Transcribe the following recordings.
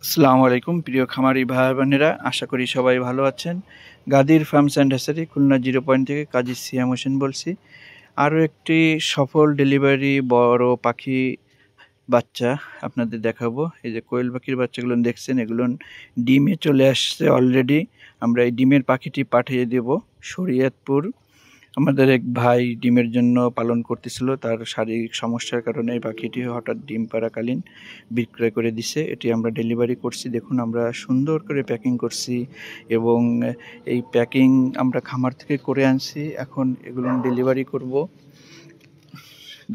আসসালামু আলাইকুম প্রিয় খামারি ভাই বোনেরা, আশা করি সবাই ভালো আছেন। Gadir farms and hatchery Khulna 0 point থেকে কাজী সিয়াম হোসেন বলছি। আরও একটি সফল ডেলিভারি বড় পাখি বাচ্চা আপনাদের দেখাবো। এই যে কোয়েল পাখির বাচ্চাগুলো দেখছেন, এগুলো ডিমে চলে আসছে অলরেডি। আমরা এই ডিমের পাখিটি পাঠিয়ে দেব শরীয়তপুর। আমাদের এক ভাই ডিমের জন্য পালন করতেছিল, তার শারীরিক সমস্যার কারণে এই পাখিটি হঠাৎ ডিম পাড়াকালীন বিক্রয় করে দিছে। এটি আমরা ডেলিভারি করছি। দেখুন, আমরা সুন্দর করে প্যাকিং করছি এবং এই প্যাকিং আমরা খামার থেকে করে আনছি। এখন এগুলো ডেলিভারি করব।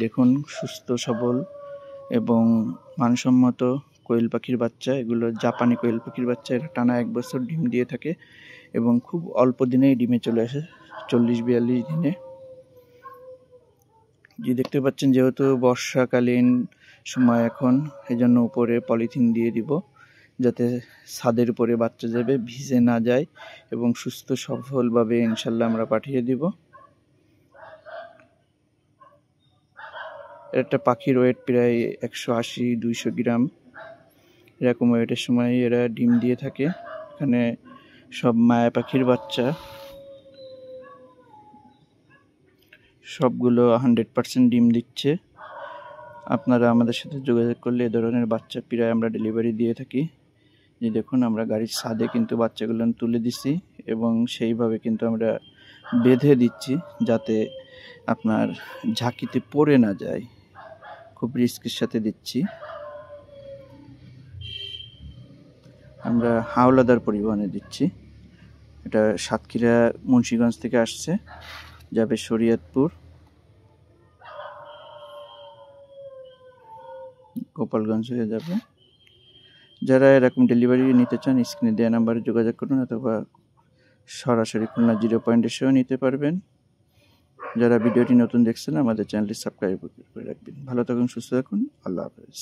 দেখুন, সুস্থ সবল এবং মানসম্মত কোয়েল পাখির বাচ্চা। এগুলো জাপানি কোয়েল পাখির বাচ্চা। এরা টানা 1 বছর ডিম দিয়ে থাকে এবং খুব অল্প দিনেই ডিমে চলে আসে, 40-42 দিনে। যে দেখতে পাচ্ছেন, যেহেতু বর্ষাকালীন সময় এখন, এই জন্য উপরে পলিথিন দিয়ে দিব যাতে ছাদের উপরে বাচ্চা যাবে ভিজে না যায় এবং সুস্থ সফলভাবে ইনশাল্লাহ আমরা পাঠিয়ে দিব। একটা পাখির ওয়েট প্রায় 180-200 গ্রাম, এরকম ওয়েটের সময় এরা ডিম দিয়ে থাকে। এখানে সব মায়া পাখির বাচ্চা, সবগুলো 100% ডিম দিচ্ছে। আপনারা আমাদের সাথে যোগাযোগ করলে এ ধরনের বাচ্চা প্রায় আমরা ডেলিভারি দিয়ে থাকি। যে দেখুন, আমরা গাড়ির ছাদে কিন্তু বাচ্চাগুলো তুলে দিচ্ছি এবং সেইভাবে কিন্তু আমরা বেঁধে দিচ্ছি যাতে আপনার ঝাঁকিতে পড়ে না যায়। খুব রিস্কের সাথে দিচ্ছি। আমরা হাওলাদার পরিবহনে দিচ্ছি। এটা সাতক্ষীরা মুন্সিগঞ্জ থেকে আসছে, যাবে শরীয়তপুর, গোপালগঞ্জ হয়ে যাবে। যারা এরকম ডেলিভারি নিতে চান স্ক্রিনে দেওয়া নাম্বারে যোগাযোগ করুন, অথবা সরাসরি খুলনা 0 পয়েন্ট এসেও নিতে পারবেন। যারা ভিডিওটি নতুন দেখছেন, আমাদের চ্যানেলটি সাবস্ক্রাইব করে রাখবেন। ভালো থাকুন, সুস্থ থাকুন, আল্লাহ হাফেজ।